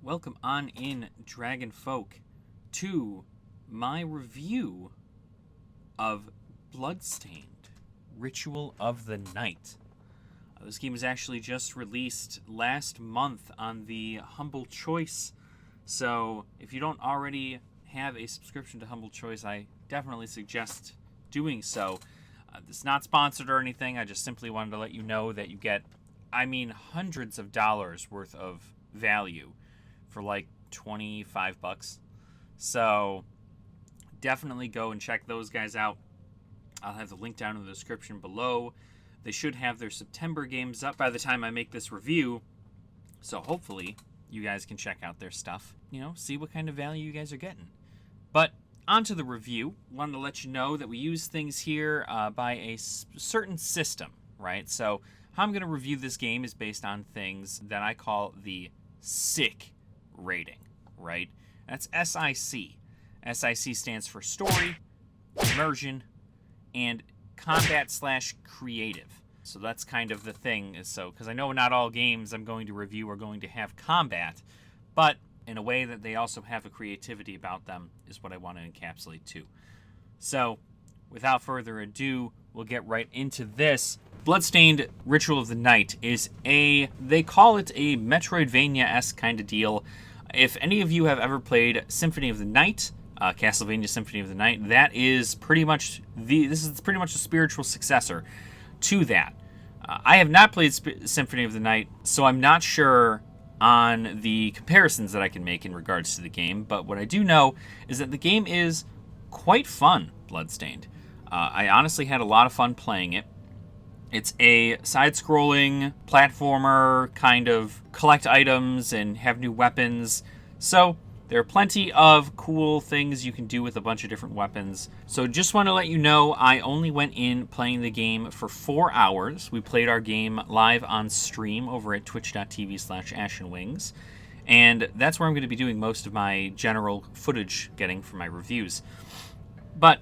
welcome on in, Dragon Folk, to my review of Bloodstained, Ritual of the Night. This game was actually just released last month on the Humble Choice, so if you don't already have a subscription to Humble Choice, I definitely suggest doing so. It's not sponsored or anything, I just simply wanted to let you know that you get, hundreds of dollars worth of value for like $25. So definitely go and check those guys out. I'll have the link down in the description below. They should have their September games up by the time I make this review. So hopefully you guys can check out their stuff. See what kind of value you guys are getting. But on to the review. Wanted to let you know that we use things here by a certain system, right? So how I'm going to review this game is based on things that I call the SICK rating, right? That's SIC. SIC stands for Story, Immersion, and Combat/Creative. So that's kind of the thing. So, because I know not all games I'm going to review are going to have combat, but in a way that they also have a creativity about them is what I want to encapsulate too. So, without further ado, we'll get right into this. Bloodstained Ritual of the Night is they call it a Metroidvania-esque kind of deal. If any of you have ever played Symphony of the Night, Castlevania Symphony of the Night, that is pretty much this is pretty much a spiritual successor to that. I have not played Symphony of the Night, so I'm not sure on the comparisons that I can make in regards to the game, but what I do know is that the game is quite fun, Bloodstained. I honestly had a lot of fun playing it. It's a side-scrolling platformer, kind of collect items and have new weapons. So there are plenty of cool things you can do with a bunch of different weapons. So just want to let you know, I only went in playing the game for 4 hours. We played our game live on stream over at twitch.tv/ashenwings. And that's where I'm going to be doing most of my general footage getting for my reviews. But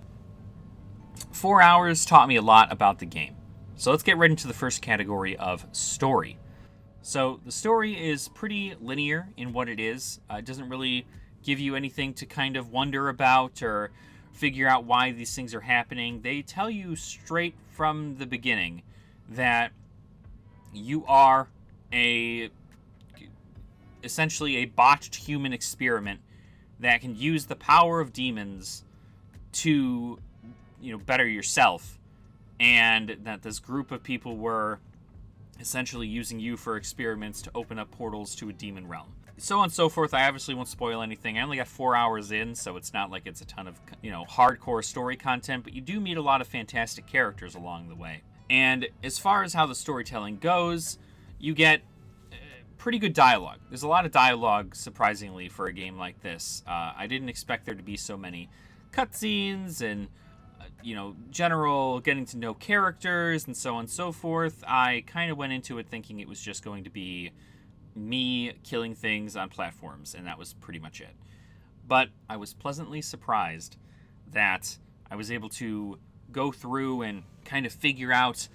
4 hours taught me a lot about the game. So let's get right into the first category of story. So the story is pretty linear in what it is. It doesn't really give you anything to kind of wonder about or figure out why these things are happening. They tell you straight from the beginning that you are essentially a botched human experiment that can use the power of demons to, better yourself. And that this group of people were essentially using you for experiments to open up portals to a demon realm. So on and so forth. I obviously won't spoil anything. I only got 4 hours in, so it's not like it's a ton of, hardcore story content, but you do meet a lot of fantastic characters along the way. And as far as how the storytelling goes, you get pretty good dialogue. There's a lot of dialogue, surprisingly, for a game like this. I didn't expect there to be so many cutscenes and general getting to know characters and so on and so forth. I kind of went into it thinking it was just going to be me killing things on platforms, and that was pretty much it. But I was pleasantly surprised that I was able to go through and kind of figure out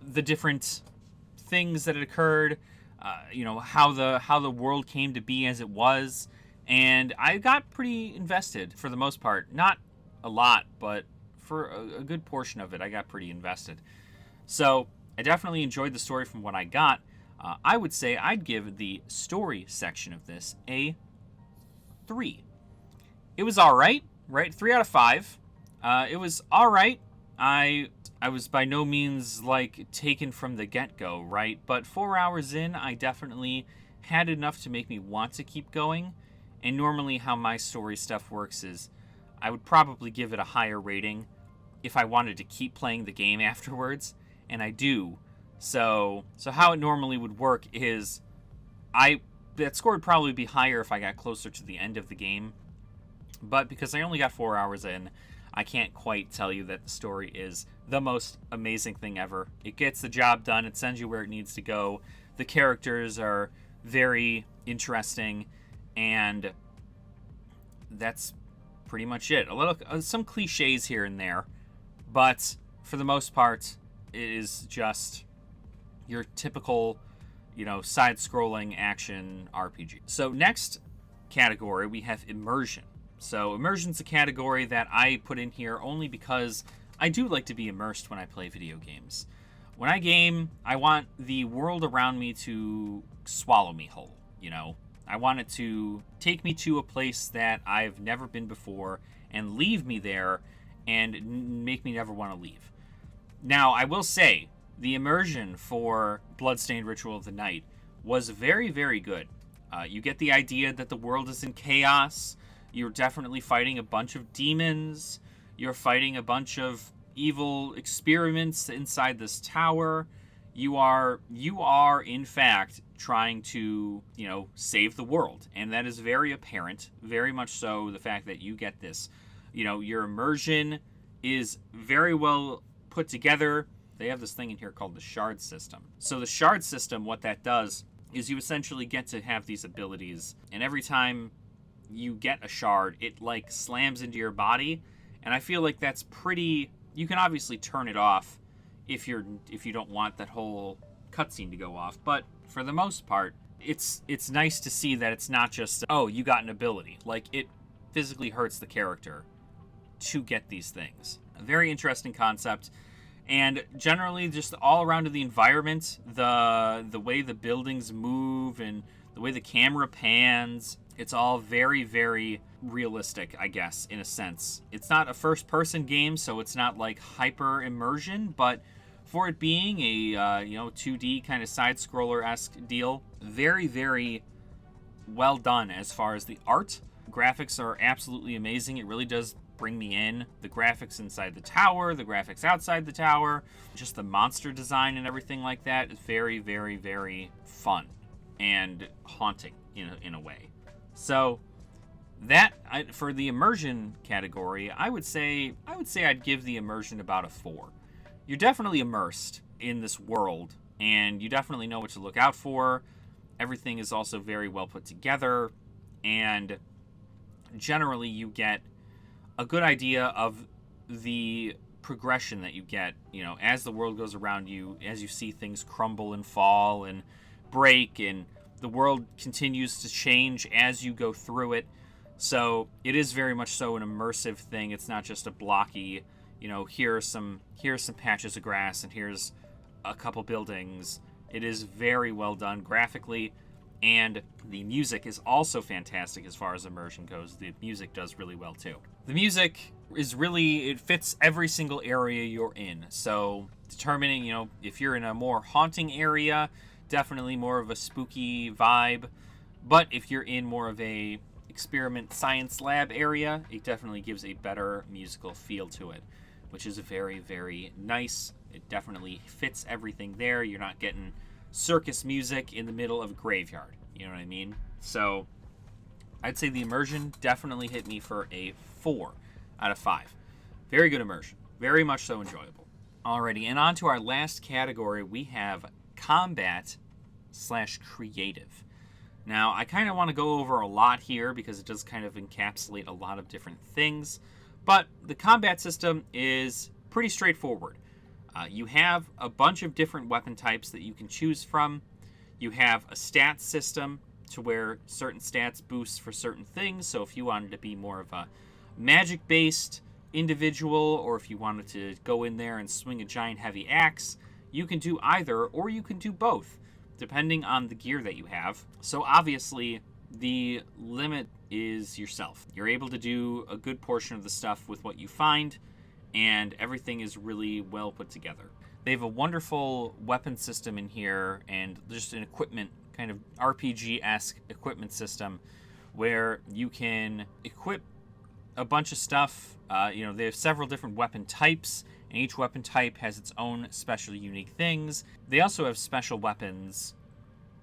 the different things that had occurred, how the world came to be as it was, and I got pretty invested for the most part. Not a lot, but for a good portion of it, I got pretty invested. So I definitely enjoyed the story from what I got. I would say I'd give the story section of this a 3. It was all right? 3 out of 5. It was all right. I was by no means taken from the get-go, right? But 4 hours in, I definitely had enough to make me want to keep going. And normally how my story stuff works is I would probably give it a higher rating if I wanted to keep playing the game afterwards, and I do. So how it normally would work is that score would probably be higher if I got closer to the end of the game. But because I only got 4 hours in, I can't quite tell you that the story is the most amazing thing ever. It gets the job done. It sends you where it needs to go. The characters are very interesting, and that's pretty much it. Some cliches here and there, but for the most part, it is just your typical, side-scrolling action RPG. So next category, we have Immersion. So Immersion's a category that I put in here only because I do like to be immersed when I play video games. When I game, I want the world around me to swallow me whole, I want it to take me to a place that I've never been before and leave me there and make me never want to leave. Now, I will say, the immersion for Bloodstained Ritual of the Night was very, very good. You get the idea that the world is in chaos. You're definitely fighting a bunch of demons. You're fighting a bunch of evil experiments inside this tower. You are in fact trying to, save the world. And that is very apparent, very much so, the fact that you get this. Your immersion is very well put together. They have this thing in here called the shard system. So the shard system, what that does is you essentially get to have these abilities, and every time you get a shard, it like slams into your body, and I feel like that's pretty. You can obviously turn it off if you don't want that whole cutscene to go off, but for the most part, it's nice to see that it's not just, oh, you got an ability. Like, it physically hurts the character to get these things. A very interesting concept. And generally, just all around the environment, the way the buildings move and the way the camera pans, it's all very, very realistic, I guess, in a sense. It's not a first-person game, so it's not like hyper immersion, but for it being a 2D kind of side-scroller-esque deal, very, very well done as far as the art. Graphics are absolutely amazing. It really does bring me in. The graphics inside the tower, the graphics outside the tower, just the monster design and everything like that is very, very, very fun and haunting in a way. So that, for the immersion category, I would say I'd give the immersion about a 4. You're definitely immersed in this world, and you definitely know what to look out for. Everything is also very well put together, and generally you get a good idea of the progression that you get, as the world goes around you, as you see things crumble and fall and break, and the world continues to change as you go through it. So it is very much so an immersive thing. It's not just a blocky, here are some patches of grass and here's a couple buildings. It is very well done graphically, and the music is also fantastic as far as immersion goes. The music does really well too. The music is really, it fits every single area you're in. So determining, if you're in a more haunting area, definitely more of a spooky vibe. But if you're in more of a experiment science lab area, it definitely gives a better musical feel to it, which is very, very nice. It definitely fits everything there. You're not getting circus music in the middle of a graveyard. You know what I mean? So I'd say the immersion definitely hit me for a 4 out of 5. Very good immersion. Very much so enjoyable. Alrighty, and on to our last category, we have combat/creative. Now, I kind of want to go over a lot here because it does kind of encapsulate a lot of different things, but the combat system is pretty straightforward. You have a bunch of different weapon types that you can choose from. You have a stats system to where certain stats boost for certain things. So if you wanted to be more of a magic-based individual, or if you wanted to go in there and swing a giant heavy axe, you can do either, or you can do both, depending on the gear that you have. So obviously, the limit is yourself. You're able to do a good portion of the stuff with what you find, and everything is really well put together. They have a wonderful weapon system in here, and just an equipment, kind of RPG-esque equipment system, where you can equip a bunch of stuff. They have several different weapon types, and each weapon type has its own special unique things. They also have special weapons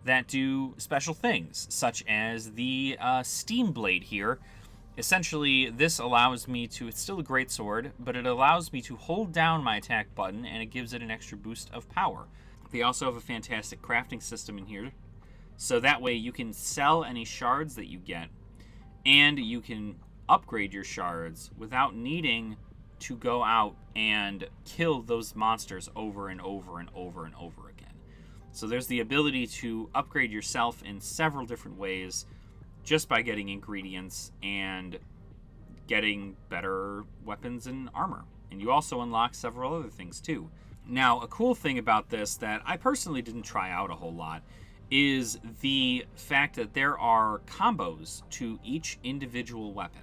that do special things, such as the Steam Blade here. Essentially, this allows me to, it's still a great sword, but it allows me to hold down my attack button, and it gives it an extra boost of power. They also have a fantastic crafting system in here, so that way you can sell any shards that you get, and you can upgrade your shards without needing to go out and kill those monsters over and over and over and over again. So there's the ability to upgrade yourself in several different ways just by getting ingredients and getting better weapons and armor. And you also unlock several other things too. Now, a cool thing about this that I personally didn't try out a whole lot is the fact that there are combos to each individual weapon.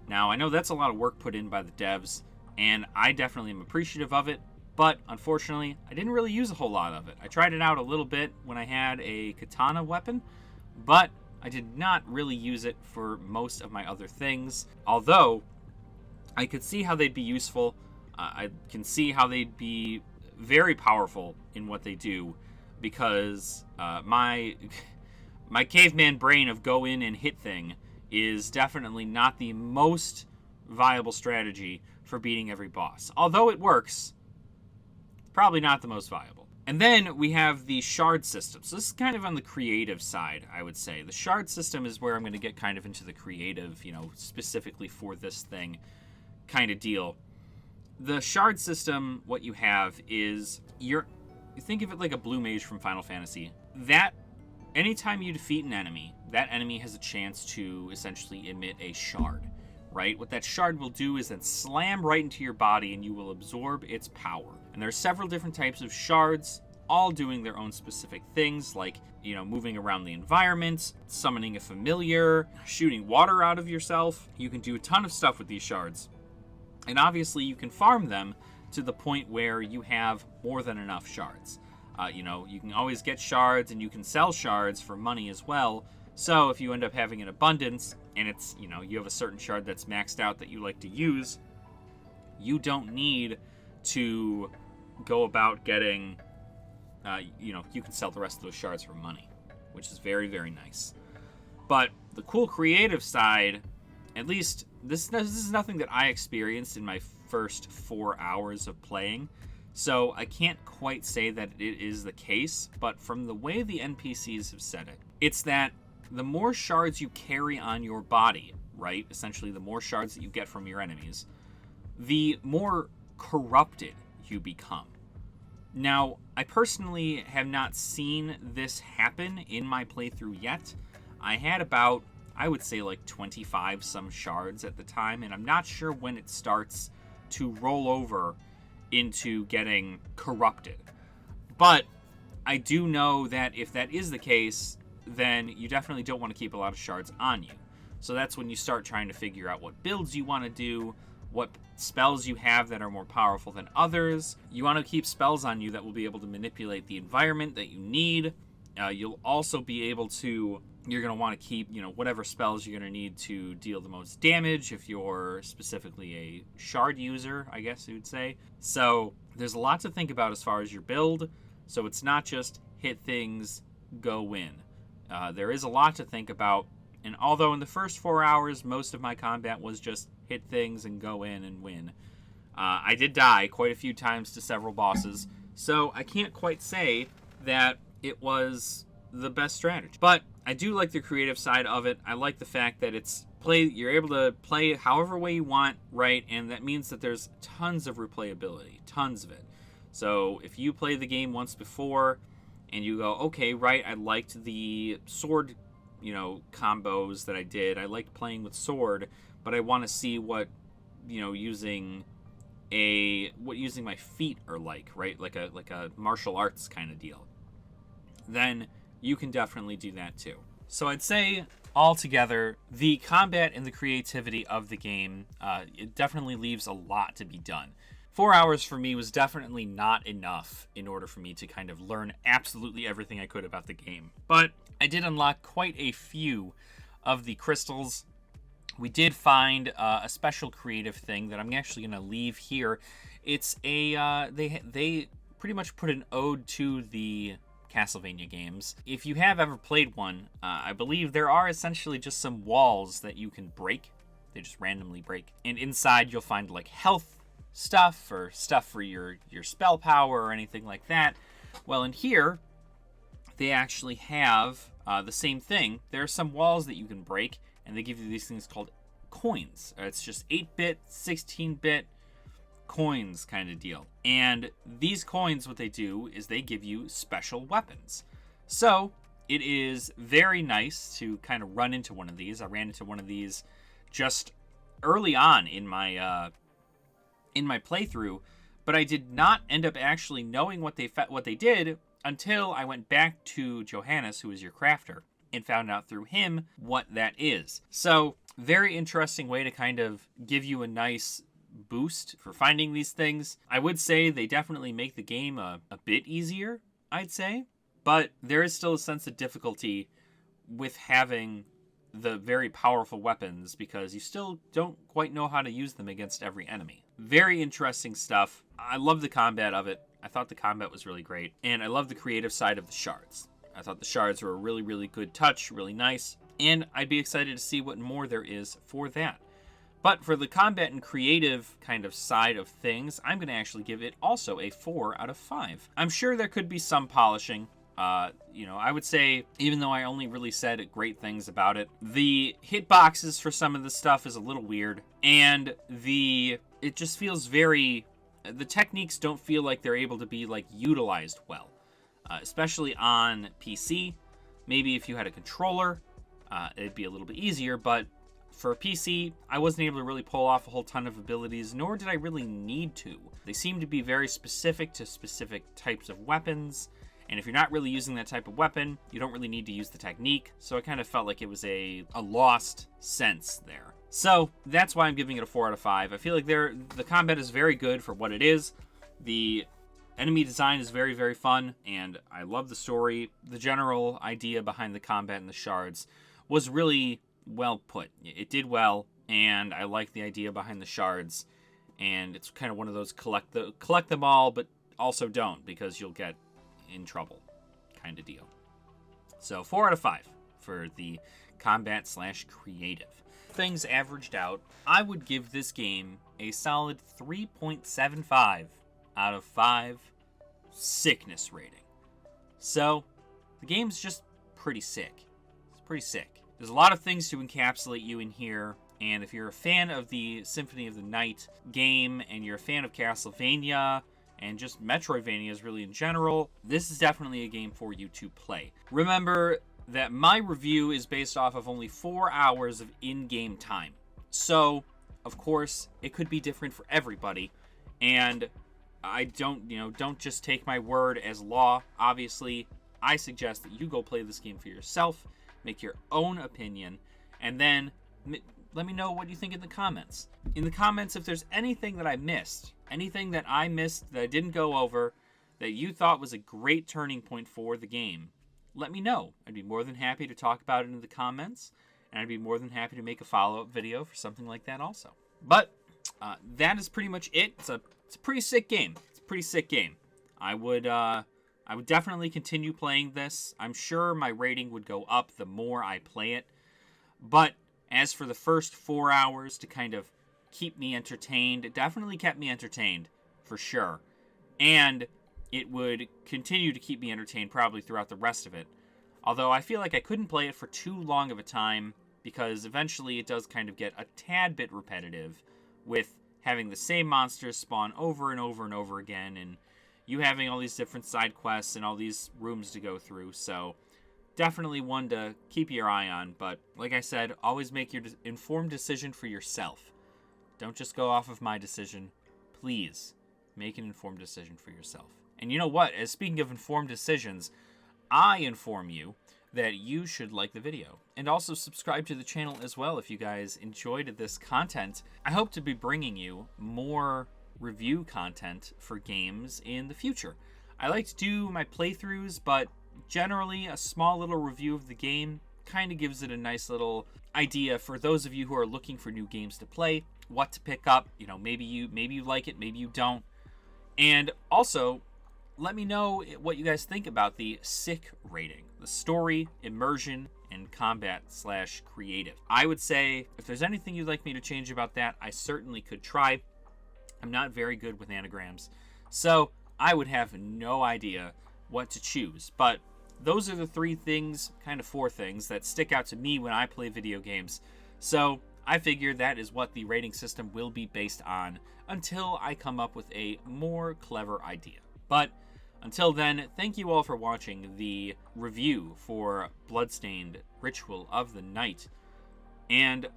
Now, I know that's a lot of work put in by the devs, and I definitely am appreciative of it, but unfortunately, I didn't really use a whole lot of it. I tried it out a little bit when I had a katana weapon, but I did not really use it for most of my other things, although I could see how they'd be useful. I can see how they'd be very powerful in what they do, because my caveman brain of go in and hit thing is definitely not the most viable strategy for beating every boss. Although it works, probably not the most viable. And then we have the shard system. So this is kind of on the creative side, I would say. The shard system is where I'm going to get kind of into the creative, specifically for this thing kind of deal. The shard system, what you have is you think of it like a blue mage from Final Fantasy. That anytime you defeat an enemy, that enemy has a chance to essentially emit a shard, right? What that shard will do is then slam right into your body and you will absorb its power. And there are several different types of shards, all doing their own specific things, like, moving around the environment, summoning a familiar, shooting water out of yourself. You can do a ton of stuff with these shards. And obviously you can farm them to the point where you have more than enough shards. You can always get shards, and you can sell shards for money as well. So if you end up having an abundance, and it's, you have a certain shard that's maxed out that you like to use, you don't need to go about getting, you can sell the rest of those shards for money, which is very, very nice. But the cool creative side, at least this is nothing that I experienced in my first 4 hours of playing, so I can't quite say that it is the case, but from the way the NPCs have said it, it's that the more shards you carry on your body, right, essentially the more shards that you get from your enemies, the more corrupted you become. Now, I personally have not seen this happen in my playthrough yet. I had about, I would say, like 25 some shards at the time, and I'm not sure when it starts to roll over into getting corrupted. But I do know that if that is the case, then you definitely don't want to keep a lot of shards on you. So that's when you start trying to figure out what builds you want to do, what spells you have that are more powerful than others. You want to keep spells on you that will be able to manipulate the environment that you need. You'll also be able to, you're going to want to keep, whatever spells you're going to need to deal the most damage if you're specifically a shard user, I guess you would say. So there's a lot to think about as far as your build. So it's not just hit things, go win. There is a lot to think about. And although in the first 4 hours, most of my combat was just hit things and go in and win, I did die quite a few times to several bosses. So I can't quite say that it was the best strategy. But I do like the creative side of it. I like the fact that you're able to play it however way you want, right? And that means that there's tons of replayability, tons of it. So if you play the game once before and you go, okay, right, I liked the sword, combos that I did. I liked playing with sword, but I want to see what using my feet are like, right? Like a martial arts kind of deal. Then you can definitely do that too. So I'd say altogether, the combat and the creativity of the game, it definitely leaves a lot to be done. 4 hours for me was definitely not enough in order for me to kind of learn absolutely everything I could about the game. But I did unlock quite a few of the crystals. We did find a special creative thing that I'm actually going to leave here. It's they pretty much put an ode to the Castlevania games. If you have ever played one, I believe there are essentially just some walls that you can break. They just randomly break. And inside you'll find like health stuff or stuff for your spell power or anything like that. Well, in here, they actually have the same thing. There are some walls that you can break, and they give you these things called coins. It's just 8-bit, 16-bit coins kind of deal. And these coins, what they do is they give you special weapons. So it is very nice to kind of run into one of these. I ran into one of these just early on in my playthrough, but I did not end up actually knowing what they did until I went back to Johannes, who is your crafter, and found out through him what that is. So very interesting way to kind of give you a nice boost for finding these things. I would say they definitely make the game a bit easier, I'd say, but there is still a sense of difficulty with having the very powerful weapons because you still don't quite know how to use them against every enemy. Very interesting stuff. I love the combat of it. I thought the combat was really great, and I love the creative side of the shards. I thought the shards were a really, really good touch, really nice, and I'd be excited to see what more there is for that. But for the combat and creative kind of side of things, I'm going to actually give it also a 4 out of 5. I'm sure there could be some polishing. I would say, even though I only really said great things about it, the hitboxes for some of the stuff is a little weird, and it just feels the techniques don't feel like they're able to be like utilized well, especially on PC. Maybe if you had a controller, it'd be a little bit easier, but for PC, I wasn't able to really pull off a whole ton of abilities, nor did I really need to. They seem to be very specific to specific types of weapons, and if you're not really using that type of weapon, you don't really need to use the technique, so I kind of felt like it was a lost sense there. So that's why I'm giving it a 4 out of 5. I feel like the combat is very good for what it is. The enemy design is very, very fun, and I love the story. The general idea behind the combat and the shards was really well put. It did well, and I like the idea behind the shards, and it's kind of one of those collect them all, but also don't, because you'll get in trouble kind of deal. So 4 out of 5 for the combat / creative. Things averaged out, I would give this game a solid 3.75 out of 5 sickness rating. So the game's just pretty sick. It's pretty sick. There's a lot of things to encapsulate you in here, and if you're a fan of the Symphony of the Night game and you're a fan of Castlevania and just Metroidvanias really in general, this is definitely a game for you to play. Remember that my review is based off of only 4 hours of in-game time. So, of course, it could be different for everybody, and I don't just take my word as law. Obviously, I suggest that you go play this game for yourself, make your own opinion, and then let me know what you think in the comments. In the comments, if there's anything that I missed that I didn't go over, that you thought was a great turning point for the game, let me know. I'd be more than happy to talk about it in the comments, and I'd be more than happy to make a follow-up video for something like that also. But that is pretty much it. It's a pretty sick game. It's a pretty sick game. I would definitely continue playing this. I'm sure my rating would go up the more I play it. But as for the first 4 hours to kind of keep me entertained, it definitely kept me entertained, for sure. And it would continue to keep me entertained probably throughout the rest of it. Although I feel like I couldn't play it for too long of a time, because eventually it does kind of get a tad bit repetitive with having the same monsters spawn over and over and over again, and you having all these different side quests and all these rooms to go through. So definitely one to keep your eye on, but like I said, always make your informed decision for yourself. Don't just go off of my decision. Please make an informed decision for yourself. And you know what? As speaking of informed decisions, I inform you that you should like the video and also subscribe to the channel as well if you guys enjoyed this content. I hope to be bringing you more review content for games in the future. I like to do my playthroughs, but generally a small little review of the game kind of gives it a nice little idea for those of you who are looking for new games to play, what to pick up. Maybe you like it, maybe you don't. And also, let me know what you guys think about the sick rating, the story, immersion, and combat / creative. I would say if there's anything you'd like me to change about that, I certainly could try. I'm not very good with anagrams, so I would have no idea what to choose. But those are the 4 things that stick out to me when I play video games. So I figure that is what the rating system will be based on until I come up with a more clever idea. But until then, thank you all for watching the review for Bloodstained Ritual of the Night. And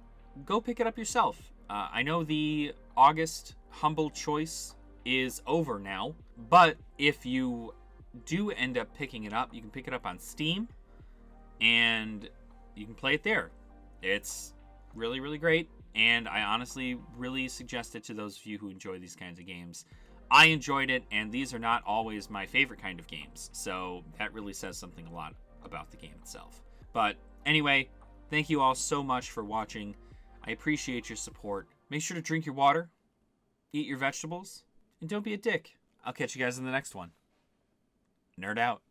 go pick it up yourself. I know the August Humble Choice is over now, but if you do end up picking it up, you can pick it up on Steam, and you can play it there. It's really, really great, and I honestly really suggest it to those of you who enjoy these kinds of games. I enjoyed it, and these are not always my favorite kind of games, so that really says something a lot about the game itself. But anyway, thank you all so much for watching. I appreciate your support. Make sure to drink your water, eat your vegetables, and don't be a dick. I'll catch you guys in the next one. Nerd out.